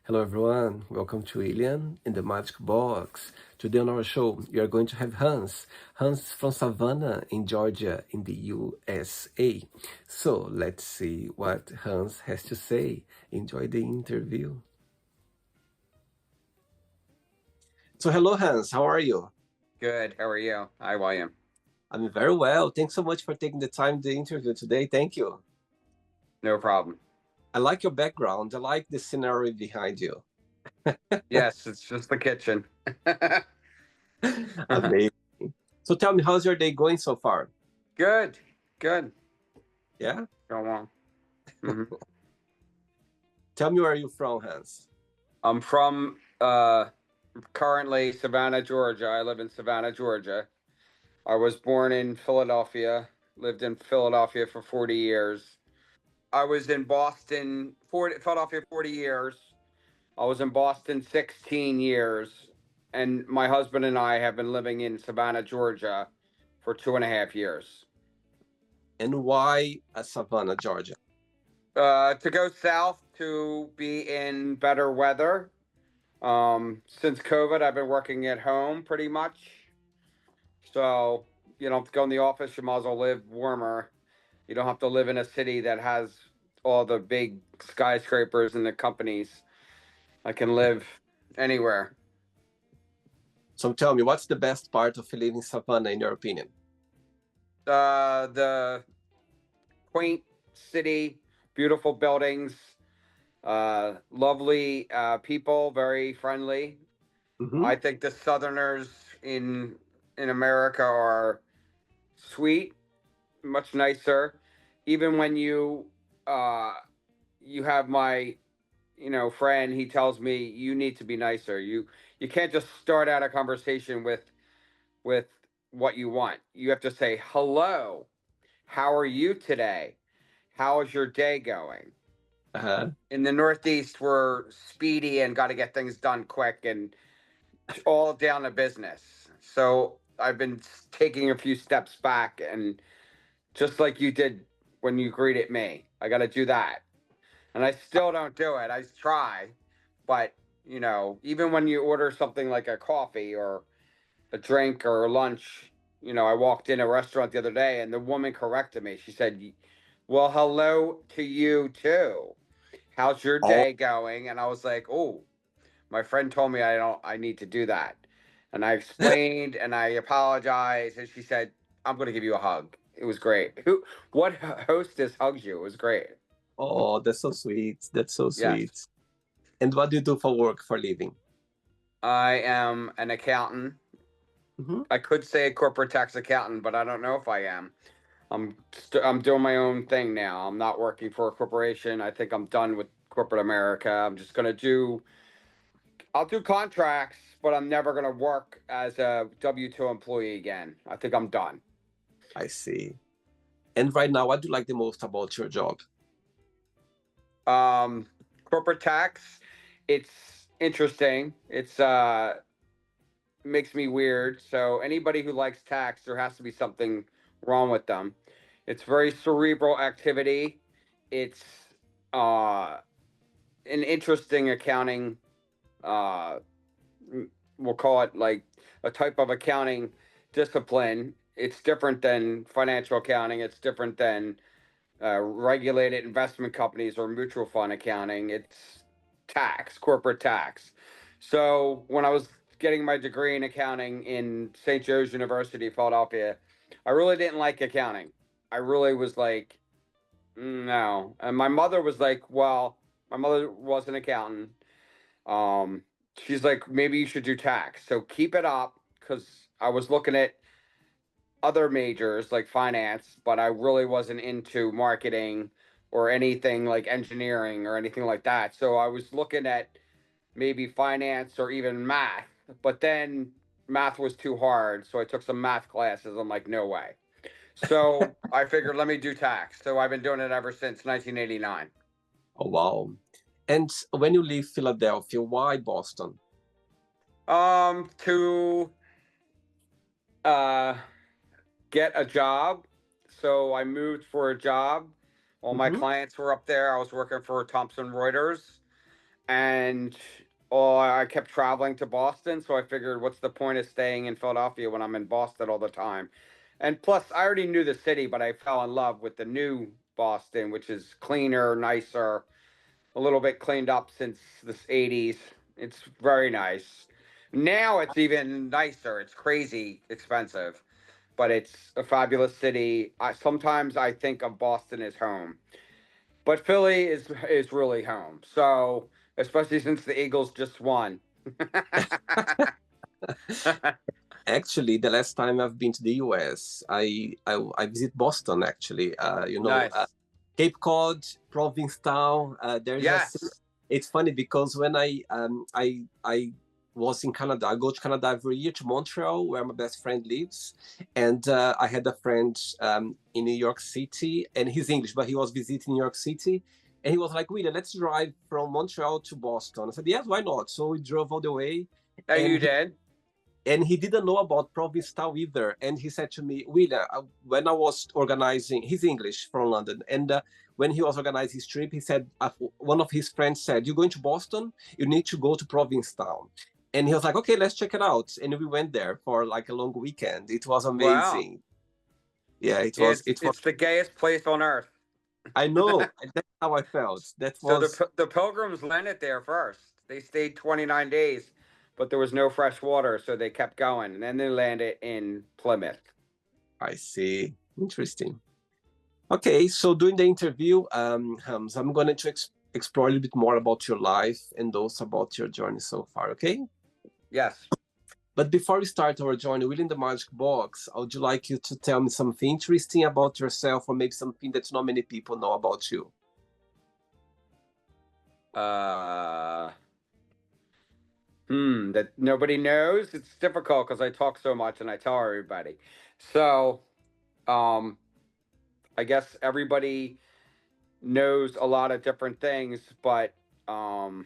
Hello, everyone. Welcome to Alien in the Magic Box. Today on our show, we are going to have Hans. Hans from Savannah in Georgia in the USA. So let's see what Hans has to say. Enjoy the interview. So, hello, Hans. How are you? Good. How are you? Hi, William. I'm very well. Thanks so much for taking the time to interview today. Thank you. No problem. I like your background. I like the scenery behind you. Yes, it's just the kitchen. Amazing. So tell me, how's your day going so far? Good. Good. Yeah? Go on. hmm Tell me where you're from, Hans. I'm from currently Savannah, Georgia. I live in Savannah, Georgia. I was born in Philadelphia, lived in Philadelphia for 40 years. I was in Boston, Philadelphia 40 years. I was in Boston 16 years. And my husband and I have been living in Savannah, Georgia for 2.5 years. And why Savannah, Georgia? To go south to be in better weather. Since COVID, I've been working at home pretty much. So you don't have to go in the office. You might as well live warmer. You don't have to live in a city that has all the big skyscrapers and the companies. I can live anywhere. So tell me, what's the best part of living in Savannah, in your opinion? The quaint city, beautiful buildings, lovely people, very friendly. Mm-hmm. I think the Southerners in in America are sweet, much nicer. Even when uh, you have my friend, he tells me you need to be nicer. You can't just start out a conversation with what you want. You have to say hello. How are you today? How is your day going? Uh-huh. In the Northeast, we're speedy and got to get things done quick and all down to business. So I've been taking a few steps back, and just like you did when you greeted me, I got to do that. And I still don't do it. I try, but even when you order something like a coffee or a drink or lunch, I walked in a restaurant the other day and the woman corrected me. She said, "Well, hello to you too. How's your Oh, day going?" And I was like, "Oh, my friend told me I need to do that." And I explained and I apologized and she said, "I'm going to give you a hug." It was great. What hostess hugs you? It was great. oh, that's so sweet. That's so Yes. sweet. And what do you do for work, for living? I am an accountant. Mm-hmm. I could say a corporate tax accountant, but I don't know if I am. I'm doing my own thing now. I'm not working for a corporation. I think I'm done with corporate America. I'm just going to do I'll do contracts, but I'm never going to work as a W-2 employee again. I think I'm done. I see. And right now, what do you like the most about your job? Um, Corporate tax, it's interesting. It's makes me weird. So anybody who likes tax, there has to be something wrong with them. It's very cerebral activity. It's uh an interesting accounting uh we'll call it like a type of accounting discipline. It's different than financial accounting. It's different than regulated investment companies or mutual fund accounting. It's tax, corporate tax. So when I was getting my degree in accounting in St. Joe's University, Philadelphia, I really didn't like accounting. I really was like, no. And my mother was like, well, my mother was an accountant. Um, she's like, maybe you should do tax. So keep it up because I was looking at other majors like finance, but I really wasn't into marketing or anything like engineering or anything like that. So I was looking at maybe finance or even math, but then math was too hard. So I took some math classes. I'm like, no way. So I figured, let me do tax. So I've been doing it ever since 1989. Oh, wow. And when you leave Philadelphia, why Boston? To uh, get a job. So I moved for a job. All my Mm-hmm. clients were up there. I was working for Thomson Reuters. and I kept traveling to Boston, so I figured, what's the point of staying in Philadelphia when I'm in Boston all the time? And plus, I already knew the city, but I fell in love with the new Boston, which is cleaner, nicer, a little bit cleaned up since the 80s. It's very nice. Now it's even nicer. It's crazy expensive, but it's a fabulous city. Sometimes I think of Boston as home, but Philly is really home. So, especially since the Eagles just won. Actually, the last time I've been to the US, I visit Boston actually. Nice. Cape Cod, Provincetown. There's a city. Yes. It's funny because when I was in Canada, I go to Canada every year to Montreal, where my best friend lives, and I had a friend in New York City, and he's English, but he was visiting New York City, and he was like, "William, let's drive from Montreal to Boston." I said, "Yes, why not?" So we drove all the way, Oh, and you did? he didn't know about Provincetown either. And he said to me, William, when I was organizing, he's English from London, and when he was organizing his trip, he said, one of his friends said, "You're going to Boston? You need to go to Provincetown." And he was like, "Okay, let's check it out." And we went there for like a long weekend. It was Wow. amazing. Yeah, it Yeah, was. it's It was. it's the gayest place on earth. I know. That's how I felt. That So was. the Pilgrims landed there first. They stayed 29 days, but there was no fresh water, so they kept going, and then they landed in Plymouth. I see. Interesting. Okay, so during the interview, Hams, I'm going to explore a little bit more about your life and also about your journey so far, okay? Yes. But before we start our journey within the Magic Box, I would like you to tell me something interesting about yourself or maybe something that not many people know about you. Uh, that nobody knows. It's difficult because I talk so much and I tell everybody. So, um, I guess everybody knows a lot of different things, but um,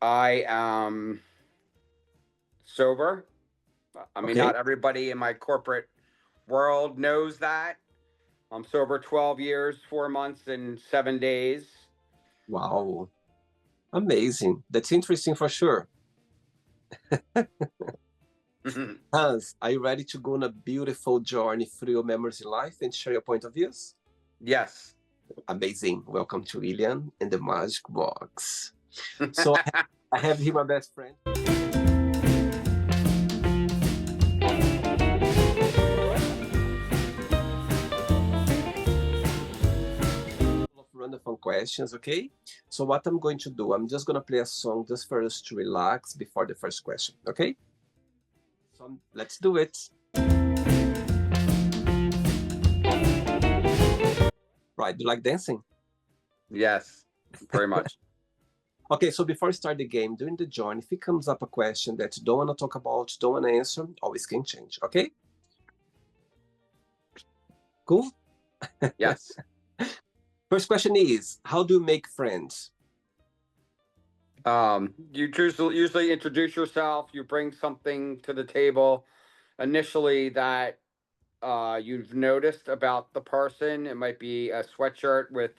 I am sober. I mean, Okay? not everybody in my corporate world knows that. I'm sober 12 years, 4 months, and 7 days. Wow, amazing. That's interesting for sure. Hans, are you ready to go on a beautiful journey through your memories in life and share your point of views? Yes. Amazing. Welcome to William and the Magic Box. So I have here my best friend. Of random fun questions, okay? So what I'm going to do, I'm just gonna play a song just for us to relax before the first question, okay? So let's do it. Right, do you like dancing? Yes, very much. Okay, so before we start the game, during the join, if it comes up a question that you don't want to talk about, don't want to answer, always can change, okay? Cool? Yes. First question is, how do you make friends? You usually introduce yourself. You bring something to the table initially that you've noticed about the person. It might be a sweatshirt with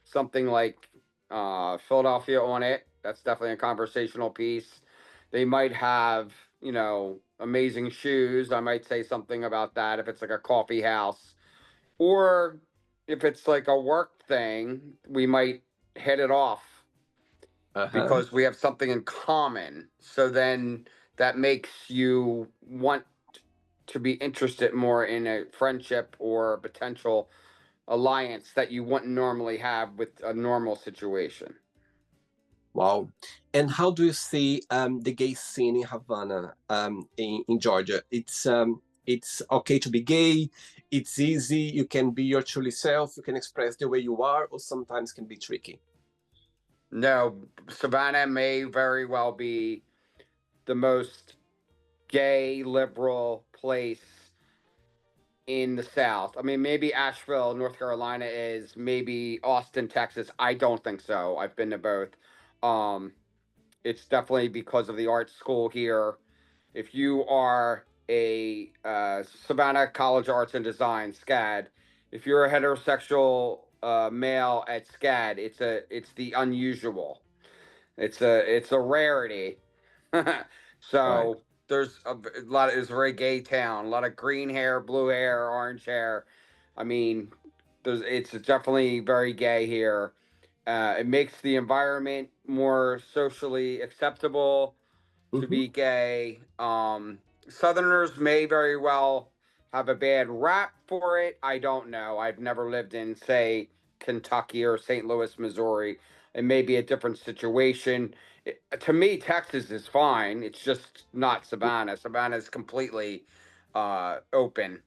something like Philadelphia on it. That's definitely a conversational piece. They might have, amazing shoes. I might say something about that if it's like a coffee house. Or if it's like a work thing, we might hit it off Uh-huh. because we have something in common. So then that makes you want to be interested more in a friendship or a potential alliance that you wouldn't normally have with a normal situation. Wow. And how do you see the gay scene in Havana, in Georgia? It's okay to be gay. It's easy. You can be your truly self. You can express the way you are, or sometimes can be tricky. No, Savannah may very well be the most gay liberal place in the South. I mean, maybe Asheville, North Carolina is, maybe Austin, Texas. I don't think so. I've been to both. Um, it's definitely because of the art school here. If you are a Savannah College of Arts and Design (SCAD), if you're a heterosexual male at SCAD, it's the unusual. It's a rarity. Right. So there's a lot of, it's a very gay town. A lot of green hair, blue hair, orange hair. I mean, it's definitely very gay here. It makes the environment more socially acceptable to Mm-hmm. be gay. Southerners may very well have a bad rap for it. I don't know. I've never lived in, say, Kentucky or St. Louis, Missouri. It may be a different situation. To me, Texas is fine. It's just not Savannah. Savannah is completely open,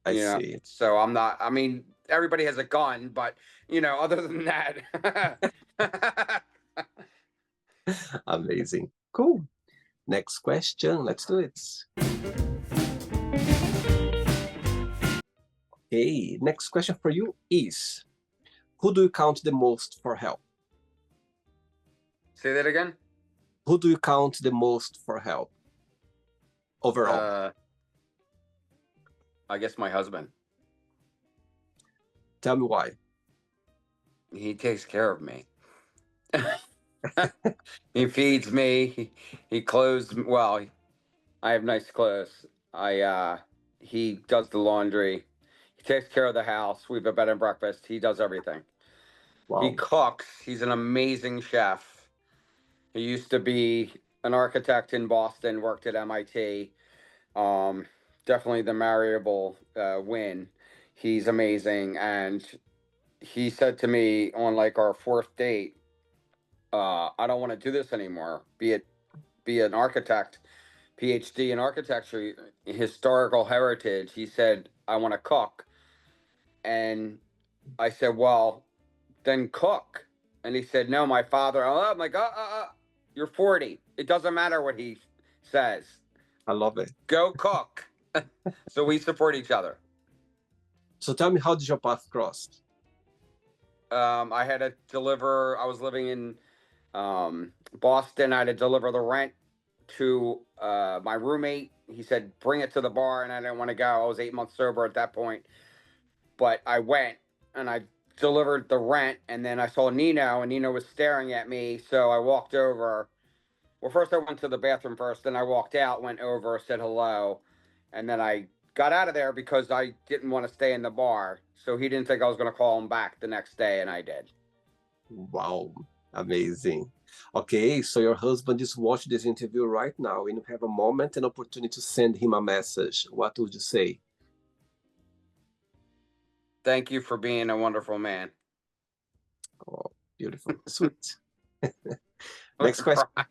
I see. So I'm not. I mean, everybody has a gun, but other than that, Amazing. Cool. Next question. Let's do it. Okay. Next question for you is, who do you count the most for help? say that again. Who do you count the most for help overall? Uh, I guess my husband. Tell me why. He takes care of me. He feeds me. He clothes. Well, I have nice clothes. He does the laundry. He takes care of the house. We have a bed and breakfast. He does everything. He Wow. cooks. He's an amazing chef. He used to be an architect in Boston. Worked at MIT. Um, Definitely the marriable win. He's amazing, and he said to me on like our fourth date, I don't want to do this anymore. Be an architect, PhD in architecture, historical heritage. He said, I want to cook. And I said, well, then cook. And he said, no, my father. Oh, I'm like, you're 40. It doesn't matter what he says. I love it. Go cook. So we support each other. So tell me, how did your path cross? I had to deliver, I was living in Boston. I had to deliver the rent to my roommate. He said, bring it to the bar, and I didn't want to go. I was 8 months sober at that point, but I went and I delivered the rent, and then I saw Nino, and Nino was staring at me, so I walked over. Well, first I went to the bathroom first, then I walked out, went over, said hello, and then I got out of there because I didn't want to stay in the bar. So he didn't think I was going to call him back the next day, and I did. Wow, amazing. Okay, so your husband is watching this interview right now, and you have a moment and opportunity to send him a message. What would you say? Thank you for being a wonderful man. Oh, beautiful, sweet. I'm Next gonna question. cry.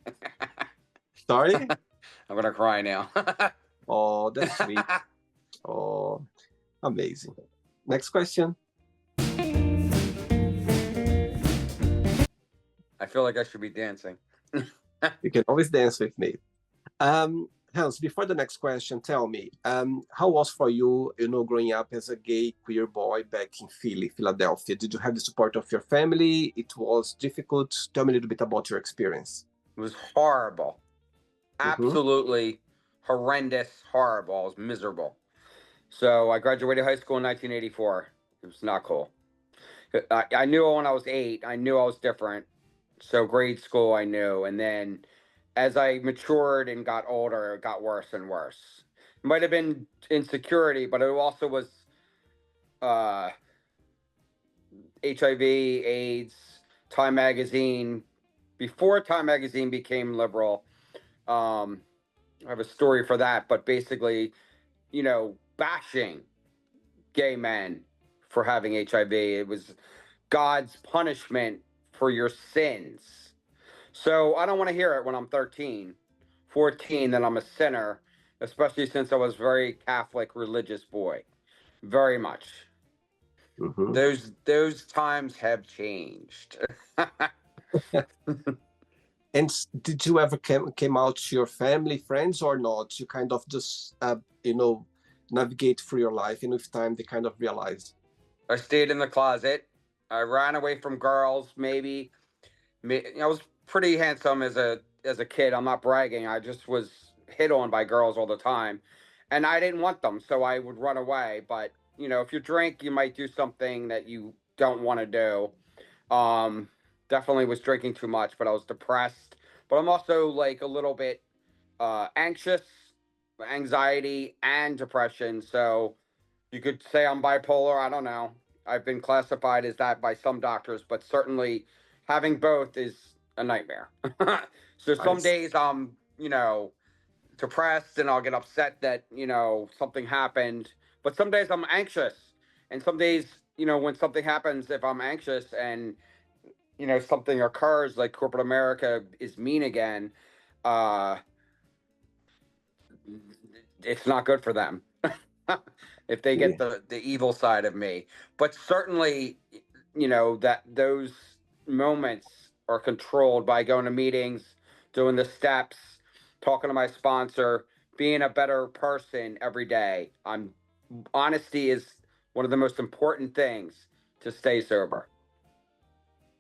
Sorry? I'm gonna cry now. Oh, that's sweet. Oh, amazing. Next question. I feel like I should be dancing. You can always dance with me. Hans, before the next question, tell me, how was for you, growing up as a gay queer boy back in Philadelphia? Did you have the support of your family? It was difficult. Tell me a little bit about your experience. It was horrible. Mm-hmm. Absolutely horrendous, horrible. I was miserable. So I graduated high school in 1984. It was not cool. I knew when I was 8. I knew I was different. So grade school, I knew, and then as I matured and got older, it got worse and worse. It might have been insecurity, but it also was uh, HIV, AIDS, Time Magazine. Before Time Magazine became liberal, um, I have a story for that. But basically, bashing gay men for having HIV. It was God's punishment for your sins. So I don't want to hear it when I'm 13, 14, that I'm a sinner, especially since I was very Catholic religious boy. Very much. Mm-hmm. Those times have changed. And did you ever came out to your family, friends, or not? You kind of just, navigate through your life, and with time, they kind of realized. I stayed in the closet. I ran away from girls. Maybe I was pretty handsome as a kid. I'm not bragging. I just was hit on by girls all the time, and I didn't want them, so I would run away. But if you drink, you might do something that you don't want to do. Um, Definitely was drinking too much, but I was depressed. But I'm also like a little bit anxious, anxiety, and depression. So you could say I'm bipolar. I don't know. I've been classified as that by some doctors, but certainly having both is a nightmare. So I some days I'm, depressed and I'll get upset that, something happened. But some days I'm anxious. And some days, when something happens, if I'm anxious and, something occurs like corporate America is mean again, uh, it's not good for them if they get yeah. the evil side of me. But certainly, that those moments are controlled by going to meetings, doing the steps, talking to my sponsor, being a better person every day. Honesty is one of the most important things to stay sober.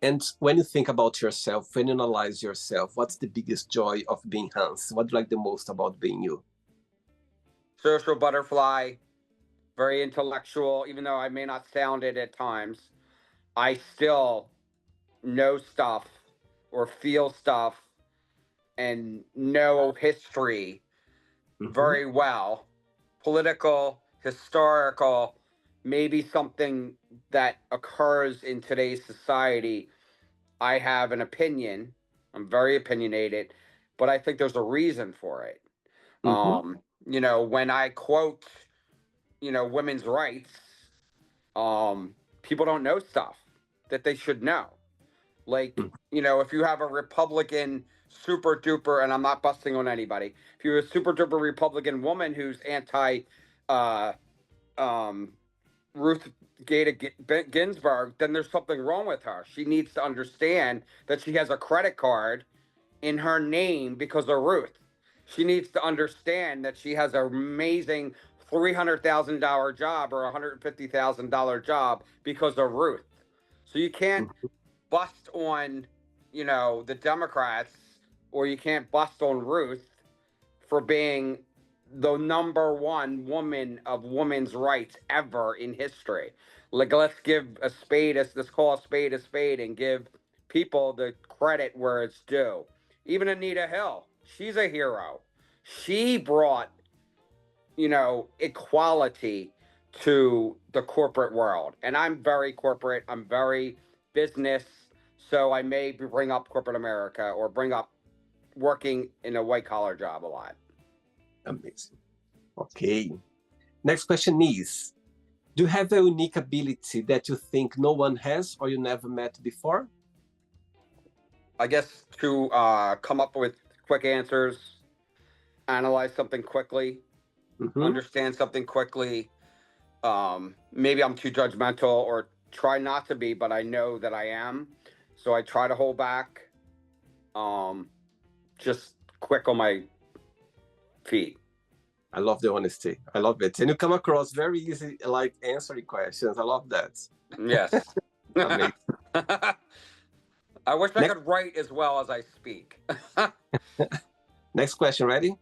And when you think about yourself, when you analyze yourself, what's the biggest joy of being Hans? What do you like the most about being you? Social butterfly, very intellectual, even though I may not sound it at times. I still know stuff or feel stuff and know history Mm-hmm. very well, political, historical, maybe something that occurs in today's society. I have an opinion. I'm very opinionated, but I think there's a reason for it. Mm-hmm. When I quote, women's rights, people don't know stuff that they should know. Like, if you have a Republican super duper, and I'm not busting on anybody, if you're a super duper Republican woman who's anti uh, um, Ruth Gator Ginsburg, then there's something wrong with her. She needs to understand that she has a credit card in her name because of Ruth. She needs to understand that she has an amazing $300,000 job or $150,000 job because of Ruth. So you can't bust on, the Democrats, or you can't bust on Ruth for being the number one woman of women's rights ever in history. Like, let's give let's call a spade and give people the credit where it's due. Even Anita Hill, she's a hero. She brought, equality to the corporate world. And I'm very corporate, I'm very business. So I may bring up corporate America or bring up working in a white collar job a lot. Amazing. Okay. Next question is, do you have a unique ability that you think no one has or you never met before? I guess to come up with quick answers, analyze something quickly, Mm-hmm. understand something quickly. Maybe I'm too judgmental or try not to be, but I know that I am. So I try to hold back. Um, just quick on my feet. I love the honesty. I love it. And you come across very easy, like answering questions. I love that. Yes. Amazing. I wish I Next, could write as well as I speak. next question. Ready?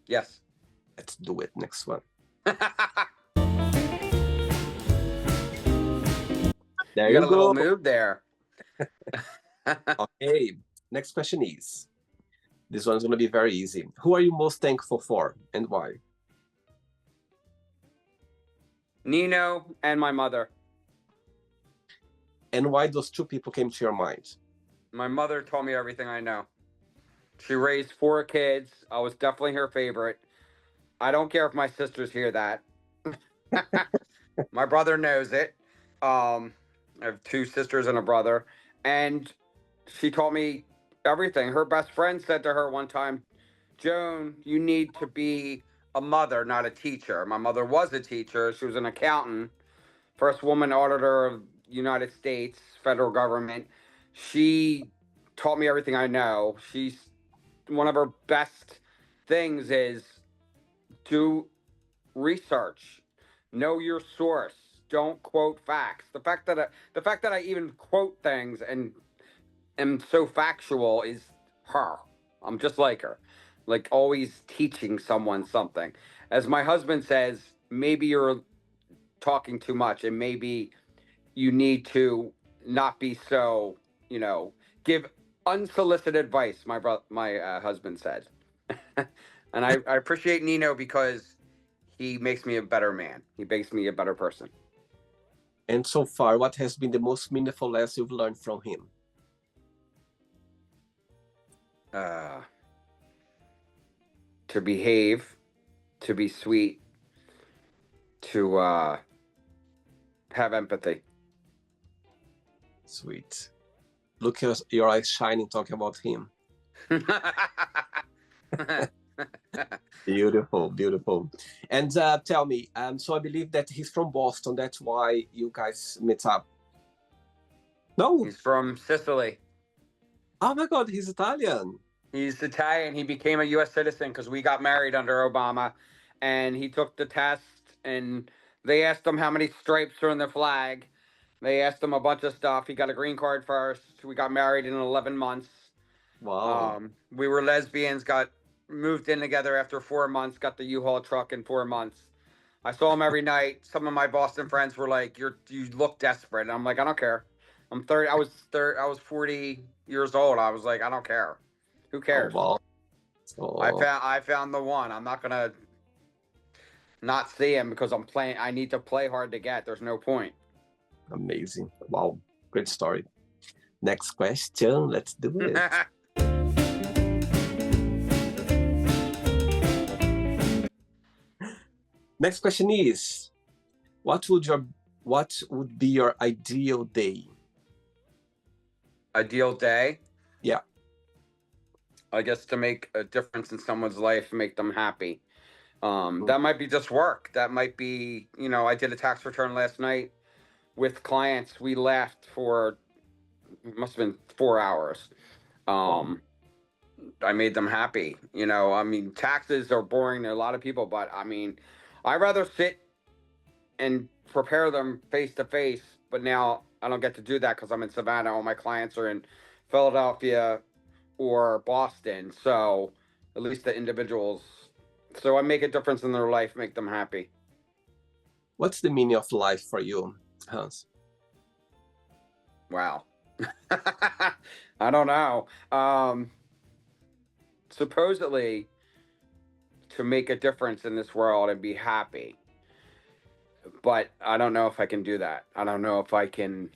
Yes. Let's do it. Next one. You There got you a little go. mood there. Okay. Next question is, this one's going to be very easy. Who are you most thankful for and why? Nino and my mother. And why those two people came to your mind? My mother told me everything I know. She raised four kids. I was definitely her favorite. I don't care if my sisters hear that. My brother knows it. I have two sisters and a brother. And she told me everything. Her best friend said to her one time, Joan, you need to be a mother, not a teacher. My mother was a teacher. She was an accountant, first woman auditor of the United States, federal government. She taught me everything I know. She's one of her best things is do research, know your source, don't quote facts. The fact that I even quote things and am so factual is her. I'm just like her, like always teaching someone something. As my husband says, maybe you're talking too much, and maybe you need to not be so, give unsolicited advice. My husband said, and I appreciate Nino because he makes me a better man. He makes me a better person. And so far, what has been the most meaningful lesson you've learned from him? To behave, to be sweet, to have empathy. Sweet. Look at your eyes shining talking about him. Beautiful, beautiful. And tell me, so I believe that he's from Boston. That's why you guys met up. No? He's from Sicily. Oh my God, he's Italian. He's Italian. He became a U.S. citizen because we got married under Obama, and he took the test. And they asked him how many stripes are in the flag. They asked him a bunch of stuff. He got a green card first. We got married in 11 months. Wow. We were lesbians. Got moved in together after 4 months. Got the U-Haul truck in 4 months. I saw him every night. Some of my Boston friends were like, you look desperate." And I'm like, "I don't care. I'm 30. I was 40 years old. I was like, I don't care. Who Oh, cares? wow. Oh, I found the one. I'm not gonna not see him because I'm playing. I need to play hard to get. There's no point." amazing. Wow. Great story. Next question. Let's do it. Next question is, what would be your ideal day? Ideal day? Yeah. I guess to make a difference in someone's life, make them happy. That might be just work. That might be, I did a tax return last night with clients. We laughed for, it must have been 4 hours. Wow. I made them happy. I mean, taxes are boring to a lot of people, but I mean, I'd rather sit and prepare them face to face. But now I don't get to do that because I'm in Savannah. All my clients are in Philadelphia or Boston. So at least the individuals. So I make a difference in their life, make them happy. What's the meaning of life for you, Hans? Wow. I don't know. Supposedly to make a difference in this world and be happy. But I don't know if I can do that. I don't know if I can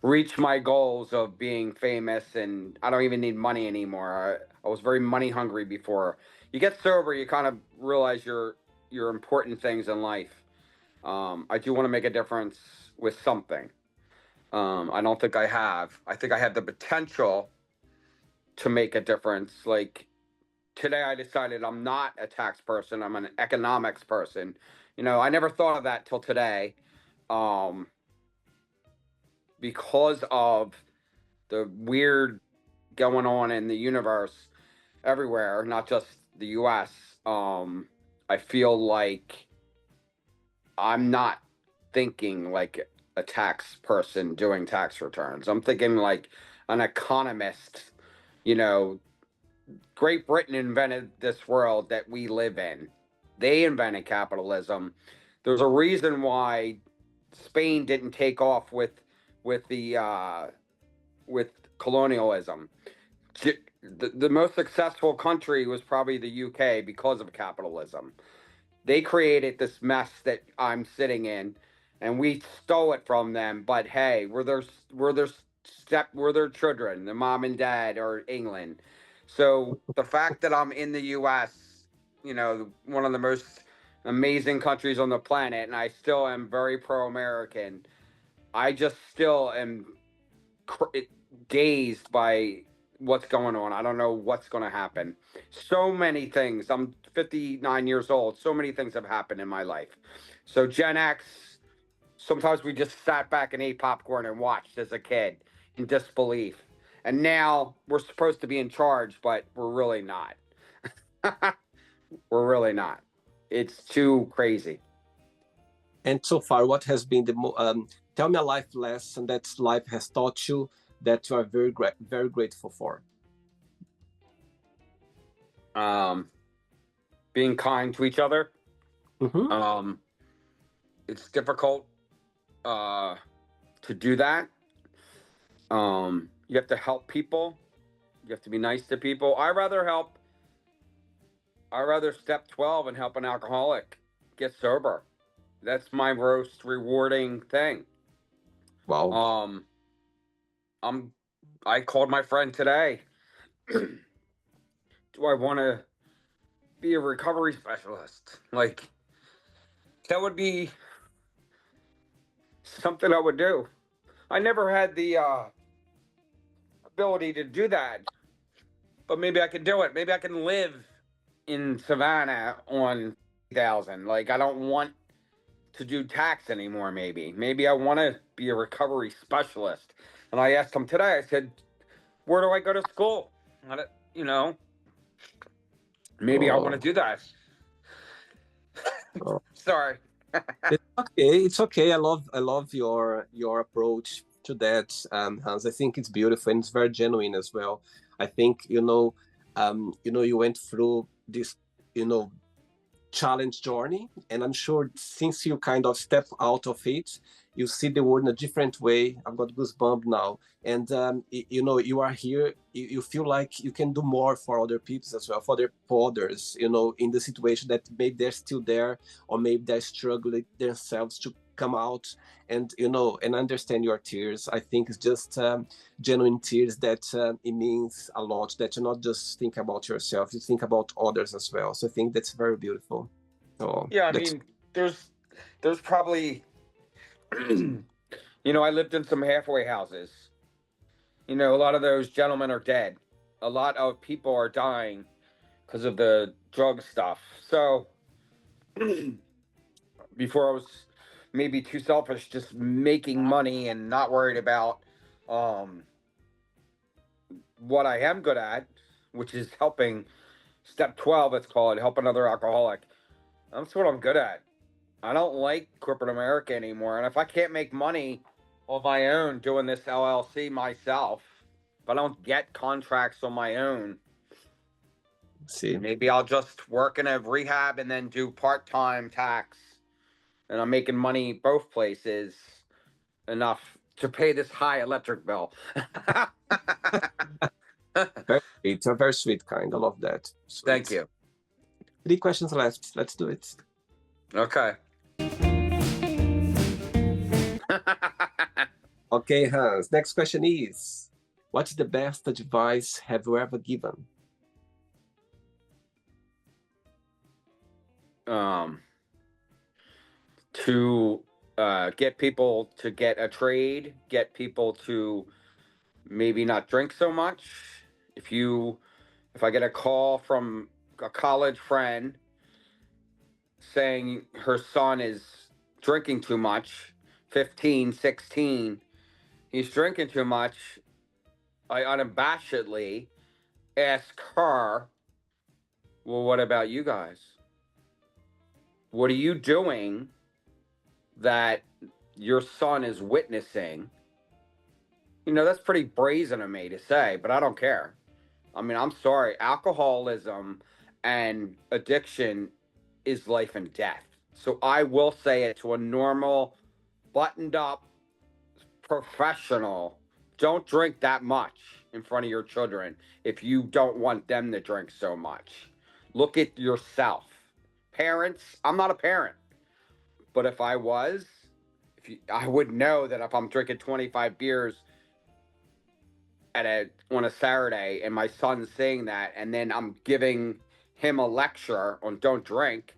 reach my goals of being famous, and I don't even need money anymore. I was very money hungry before. You get sober, you kind of realize your important things in life. I do want to make a difference with something. I don't think I have. I think I have the potential to make a difference. Like today, I decided I'm not a tax person. I'm an economics person. I never thought of that till today, um, because of the weird going on in the universe everywhere, not just the U.S. I feel like I'm not thinking like a tax person doing tax returns. I'm thinking like an economist. You know, Great Britain invented this world that we live in. They invented capitalism. There's a reason why Spain didn't take off with the with colonialism. The most successful country was probably the UK because of capitalism. They created this mess that I'm sitting in, and we stole it from them. But hey, we're their children. The mom and dad are England. So the fact that I'm in the U.S., one of the most amazing countries on the planet, and I still am very pro-American. I just still am dazed by what's going on. I don't know what's going to happen. So many things. I'm 59 years old. So many things have happened in my life. So Gen X, sometimes we just sat back and ate popcorn and watched as a kid in disbelief. And now we're supposed to be in charge, but we're really not. We're really not. It's too crazy. And so far, what has been tell me a life lesson that life has taught you that you are very grateful for? Being kind to each other. Mm-hmm. It's difficult to do that. You have to help people. You have to be nice to people. I rather step 12 and help an alcoholic get sober. That's my most rewarding thing. Wow. Um, I'm. I called my friend today. Do I want to be a recovery specialist? Like, that would be something I would do. I never had the ability to do that, but maybe I can do it. Maybe I can live in Savannah on 1,000. Like, I don't want to do tax anymore. Maybe I want to be a recovery specialist. And I asked him today. I said, "Where do I go to school? I don't- You know, maybe I want to Oh, do that." oh. Sorry. It's okay. It's okay. I love your approach to that, Hans. I think it's beautiful and it's very genuine as well. I think you went through this, you know, challenge journey, and I'm sure since you kind of step out of it, you see the world in a different way. I've got goosebumps now, and you are here. You feel like you can do more for other people as well, for others. In the situation that maybe they're still there, or maybe they're struggling themselves to come out. And understand your tears. I think it's just genuine tears that it means a lot, that you not just think about yourself, you think about others as well. So I think that's very beautiful. So Yeah, I that's mean, there's probably, I lived in some halfway houses. A lot of those gentlemen are dead. A lot of people are dying because of the drug stuff. So before I was maybe too selfish, just making money and not worried about um, what I am good at, which is helping. Step 12, it's called, help another alcoholic. That's what I'm good at. I don't like corporate America anymore. And if I can't make money on my own doing this LLC myself, if I don't get contracts on my own, see. maybe I'll just work in a rehab and then do part time tax. And I'm making money both places enough to pay this high electric bill. Very sweet, a very sweet kind. I love that. Thank Sweet. you. 3 questions left. Let's do it. Okay. Okay, Hans. Next question is, what's the best advice have you ever given? um, to get people to get a trade, get people to maybe not drink so much. If I get a call from a college friend saying her son is drinking too much, 15, 16, he's drinking too much, I unabashedly ask her, "Well, what about you guys? What are you doing that your son is witnessing?" That's pretty brazen of me to say, but I don't care. I mean, I'm sorry. Alcoholism and addiction is life and death. So I will say it to a normal, buttoned up professional. Don't drink that much in front of your children if you don't want them to drink so much. Look at yourself. Parents, I'm not a parent, but if I was, I would know that if I'm drinking 25 beers on a Saturday and my son's saying that, and then I'm giving him a lecture on don't drink,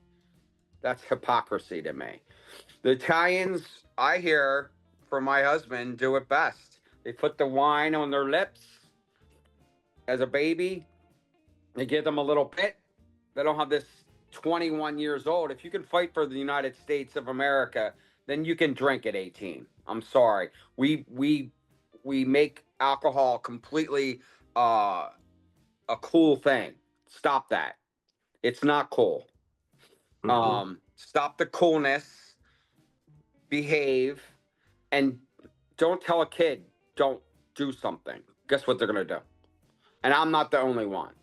that's hypocrisy to me. The Italians, I hear from my husband, do it best. They put the wine on their lips as a baby. They give them a little bit. They don't have this 21 years old. If you can fight for the United States of America, then you can drink at 18. I'm sorry. We make alcohol completely a cool thing. Stop that. It's not cool. Mhm. Stop the coolness, behave, and don't tell a kid don't do something. Guess what they're gonna do? And I'm not the only one.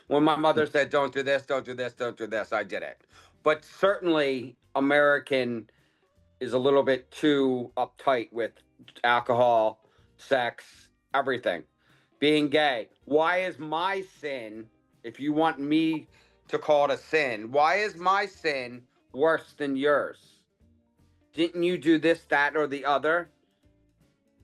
When my mother said don't do this, don't do this, don't do this, I did it. But certainly American is a little bit too uptight with alcohol, sex, everything. Being gay. Why is my sin, if you want me to call it a sin, why is my sin worse than yours? Didn't you do this, that, or the other?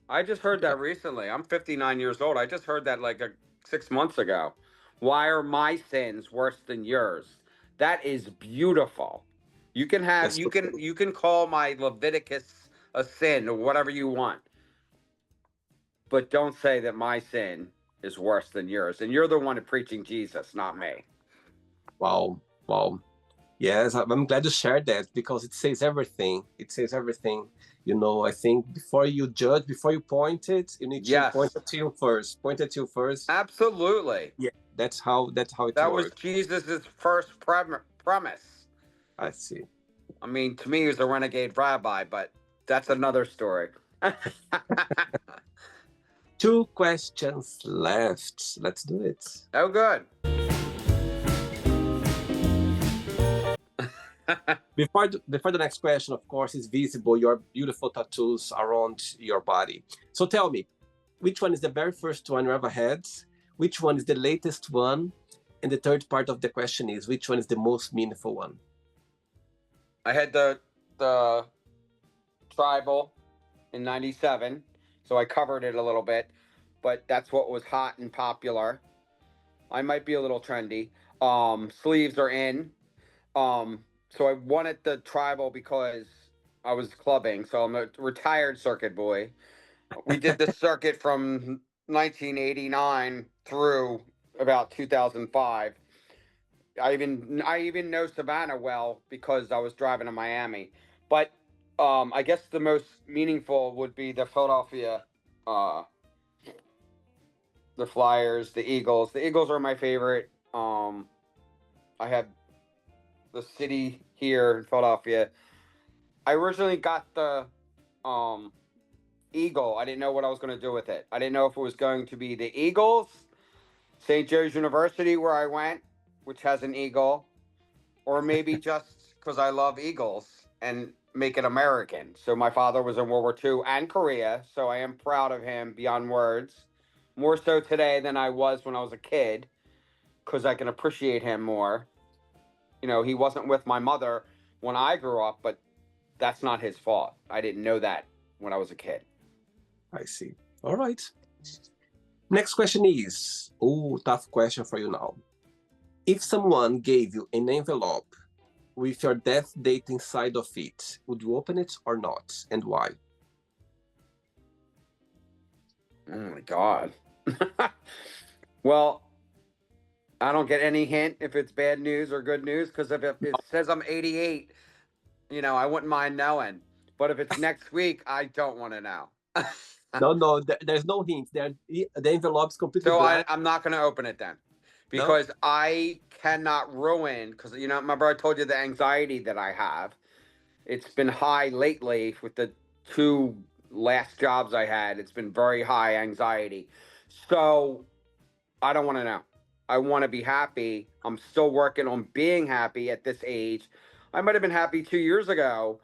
I just heard Yeah, that recently. I'm 59 years old. I just heard that like 6 months ago. Why are my sins worse than yours? That is beautiful. You can have that's you so can true. you can call my Leviticus a sin or whatever you want, but don't say that my sin is worse than yours. And you're the one preaching Jesus, not me. Wow, wow. Yes, I'm glad you shared that because it says everything. It says everything. I think before you judge, before you point it, you need to point Yes, it to you first. Point it to you first. absolutely. Yeah, that's how it That was works. Jesus's first premise. I see. I mean, to me, he was a renegade rabbi, but that's another story. Two questions left. Let's do it. Oh, good. Before the next question, of course, is visible your beautiful tattoos around your body. So tell me, which one is the very first one you ever had? Which one is the latest one? And the third part of the question is, which one is the most meaningful one? I had the tribal in '97, so I covered it a little bit, but that's what was hot and popular. I might be a little trendy. Sleeves are in. So I wanted the tribal because I was clubbing, so I'm a retired circuit boy. We did the circuit from 1989 through about 2005. I even know Savannah well because I was driving to Miami. But I guess the most meaningful would be the Philadelphia, uh, the Flyers, the Eagles. The Eagles are my favorite. I had the city here in Philadelphia. I originally got the um, Eagle. I didn't know what I was going to do with it. I didn't know if it was going to be the Eagles, St. Joe's University, where I went, which has an eagle, or maybe just because I love eagles and make it American. So my father was in World War II and Korea, so I am proud of him beyond words. More so today than I was when I was a kid, because I can appreciate him more. He wasn't with my mother when I grew up, but that's not his fault. I didn't know that when I was a kid. I see. All right. Next question is, oh, tough question for you now. If someone gave you an envelope with your death date inside of it, would you open it or not, and why? Oh my God. Well, I don't get any hint if it's bad news or good news because if it says I'm 88, I wouldn't mind knowing. But if it's next week, I don't want to know. No, no, there's no hint. The envelope's completely So blank. I'm not going to open it then No, because I cannot ruin, because, remember I told you the anxiety that I have. It's been high lately with the two last jobs I had. It's been very high anxiety. So I don't want to know. I want to be happy. I'm still working on being happy at this age. I might have been happy 2 years ago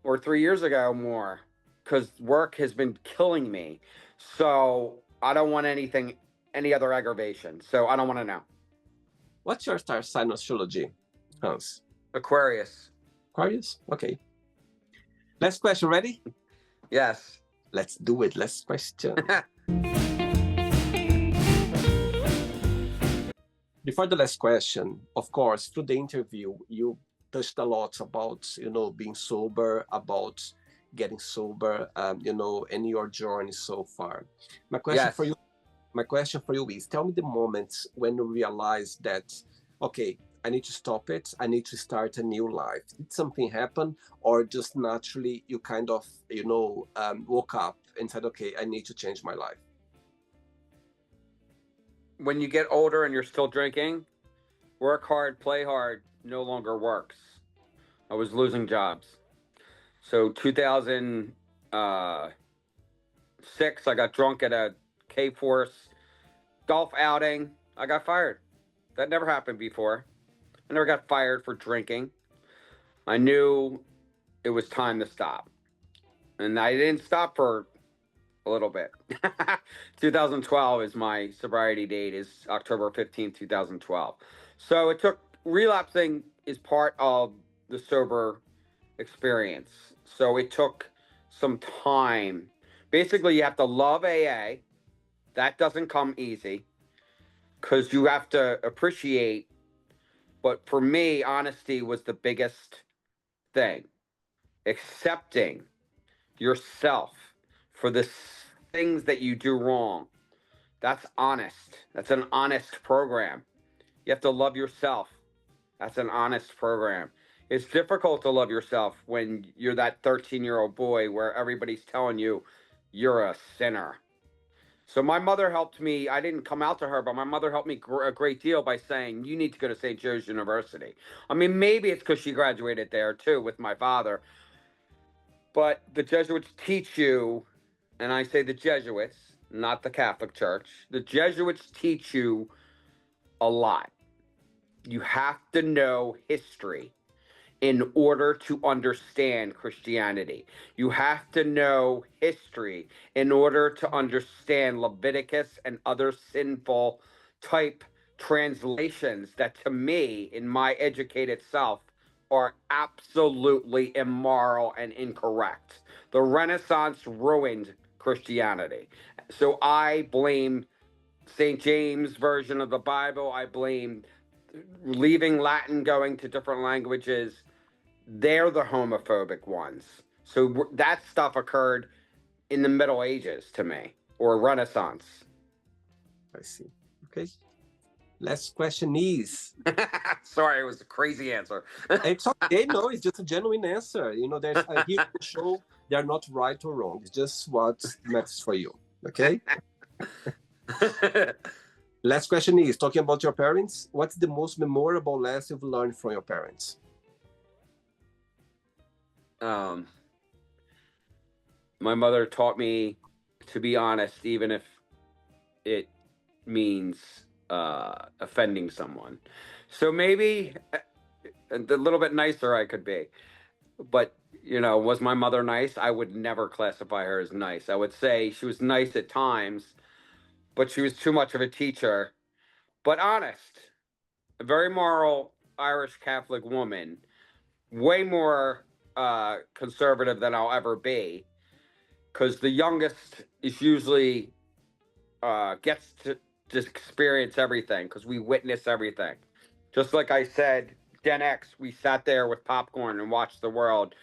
or 3 years ago more because work has been killing me. So I don't want any other aggravation. So I don't want to know. what's your star sign astrology, Hans? Aquarius. Aquarius? Okay. Last question, ready? Yes. Let's do it. Last question. Before the last question, of course, through the interview, you touched a lot about, being sober, about getting sober, and your journey so far. My question for Yes. you, my question for you is, tell me the moments when you realize that, okay, I need to stop it. I need to start a new life. Did something happen, or just naturally you kind of, woke up and said, okay, I need to change my life? When you get older and you're still drinking, work hard, play hard no longer works. I was losing jobs. So 2006, I got drunk at a K Force golf outing. I got fired. That never happened before. I never got fired for drinking. I knew it was time to stop. And I didn't stop for a little bit. 2012 is my sobriety date, is October 15th, 2012. So it took, relapsing is part of the sober experience. So it took some time. Basically, you have to love AA. That doesn't come easy because you have to appreciate. But for me, honesty was the biggest thing. Accepting yourself for the things that you do wrong. That's honest. That's an honest program. You have to love yourself. That's an honest program. It's difficult to love yourself when you're that 13-year-old boy where everybody's telling you you're a sinner. So my mother helped me. I didn't come out to her, but my mother helped me a great deal by saying, you need to go to St. Joe's University. I mean, maybe it's because she graduated there too with my father. But the Jesuits teach you, and I say the Jesuits, not the Catholic Church, the Jesuits teach you a lot. You have to know history in order to understand Christianity. You have to know history in order to understand Leviticus and other sinful type translations that, to me, in my educated self, are absolutely immoral and incorrect. The Renaissance ruined Christianity. So I blame St. James' version of the Bible. I blame leaving Latin, going to different languages. They're the homophobic ones. So that stuff occurred in the Middle Ages to me, or Renaissance. I see. Okay. Last question is. Sorry, it was a crazy answer. It's okay. No, it's just a genuine answer. There's here in the show, they're not right or wrong. It's just what matters for you. Okay. Last question is, talking about your parents, what's the most memorable lesson you've learned from your parents? My mother taught me to be honest, even if it means offending someone. So maybe a little bit nicer I could be. But, was my mother nice? I would never classify her as nice. I would say she was nice at times, but she was too much of a teacher. But honest, a very moral Irish Catholic woman, way more conservative than I'll ever be, because the youngest is usually gets to just experience everything because we witness everything. Just like I said, Gen X, we sat there with popcorn and watched the world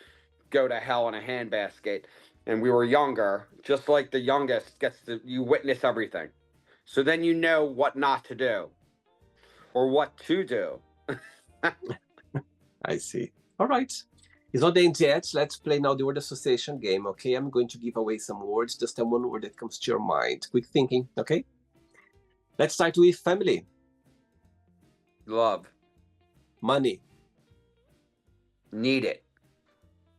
go to hell in a handbasket, and we were younger. Just like the youngest you witness everything. So then you know what not to do or what to do. I see. All right. It's not the end yet. Let's play now the word association game, okay? I'm going to give away some words. Just tell one word that comes to your mind. Quick thinking, okay? Let's start with family. Love. Money. Need it.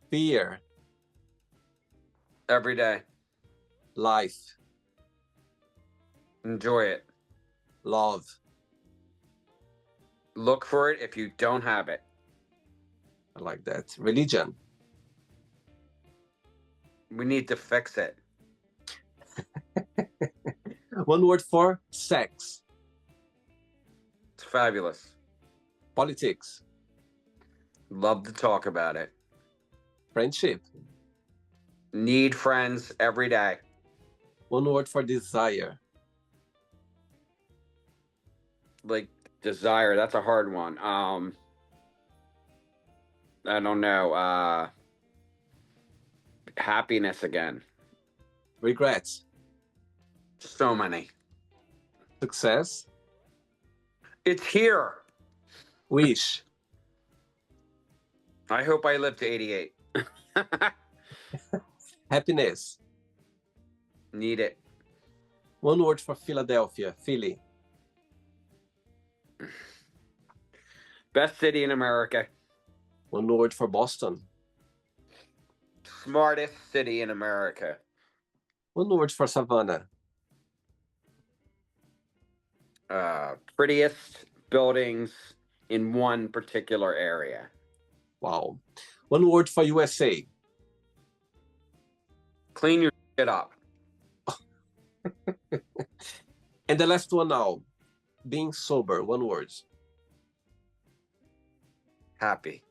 Fear. Every day. Life. Enjoy it. Love. Look for it if you don't have it. I like that. Religion. We need to fix it. One word for sex. It's fabulous. Politics. Love to talk about it. Friendship. Need friends every day. One word for desire. Like desire, that's a hard one. I don't know. Happiness again. Regrets. So many. Success. It's here. Wish. I hope I live to 88. Happiness. Need it. One word for Philadelphia. Philly. Best city in America. One word for Boston. Smartest city in America. One word for Savannah. Prettiest buildings in one particular area. Wow. One word for USA. Clean your shit up. And the last one now, being sober, one word. Happy.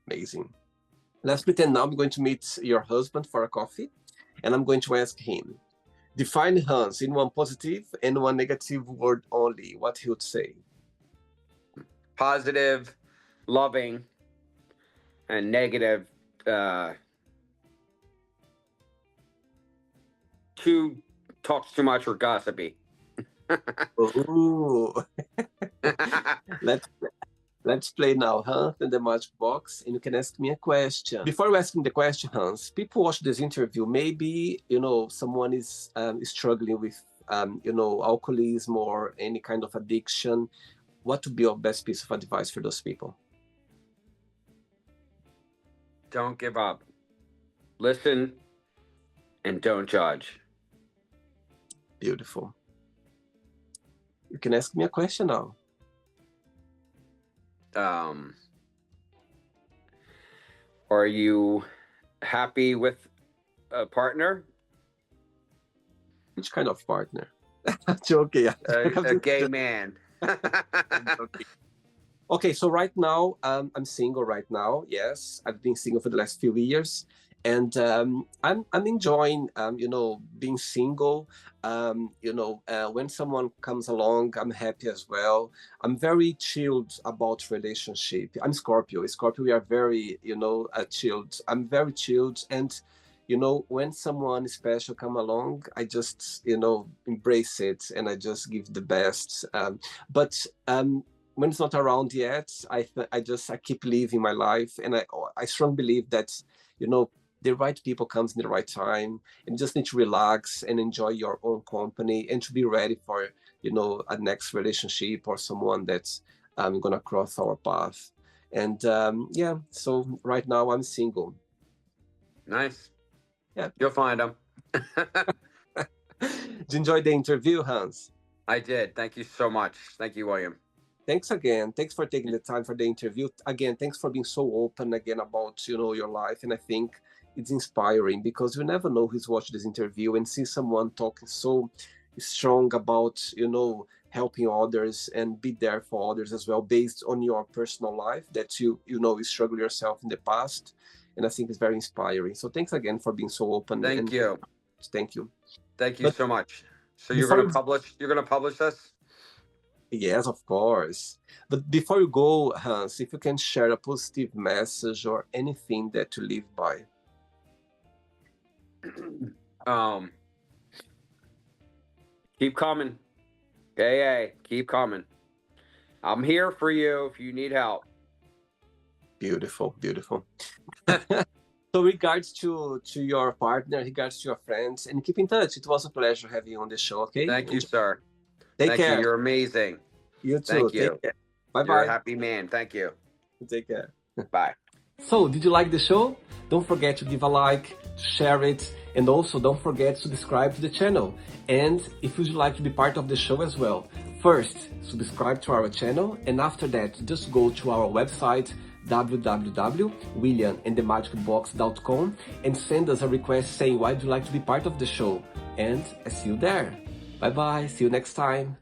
Amazing. Let's pretend now I'm going to meet your husband for a coffee, and I'm going to ask him, define Hans in one positive and one negative word only. What he would say? Positive, loving, and negative. Talks too much or gossipy. Ooh. let's let's play now, Hans, in the magic box, and you can ask me a question. Before asking the question, Hans, people watch this interview. Maybe someone is struggling with alcoholism or any kind of addiction. What would be your best piece of advice for those people? Don't give up. Listen and don't judge. Beautiful. You can ask me a question now. Are you happy with a partner? Which kind of partner? Joking. A gay man. Okay, so right now I'm single. Right now, yes, I've been single for the last few years, and I'm enjoying being single. When someone comes along, I'm happy as well. I'm very chilled about relationship. I'm Scorpio. Scorpio, we are very chilled. I'm very chilled, and when someone special come along, I just embrace it, and I just give the best. But when it's not around yet, I keep living my life, and I strongly believe that the right people comes in the right time, and you just need to relax and enjoy your own company, and to be ready for a next relationship or someone that's gonna cross our path. And yeah, so right now I'm single. Nice. Yeah. You'll find them. Did you enjoy the interview, Hans? I did. Thank you so much. Thank you, William. Thanks again. Thanks for taking the time for the interview. Again, thanks for being so open again about your life. And I think it's inspiring, because you never know who's watching this interview and see someone talking so strong about helping others and be there for others as well, based on your personal life that you struggle yourself in the past. And I think it's very inspiring. So thanks again for being so open. Thank you. Thank you. Thank you so much. So you're gonna publish this? Yes, of course. But before you go, Hans, if you can share a positive message or anything that you live by. Keep coming. AA, keep coming. I'm here for you if you need help. Beautiful, beautiful. So regards to your partner, regards to your friends, and keep in touch. It was a pleasure having you on the show, okay? Thank you, sir. Take care. You're amazing. You too. Thank you. Take care. Bye-bye. You're a happy man. Thank you. Take care. Bye. So, did you like the show? Don't forget to give a like, share it, and also don't forget to subscribe to the channel. And if you'd like to be part of the show as well, first, subscribe to our channel, and after that, just go to our website, www.williamandthemagicbox.com, and send us a request saying why do you like to be part of the show. And I see you there. Bye-bye. See you next time.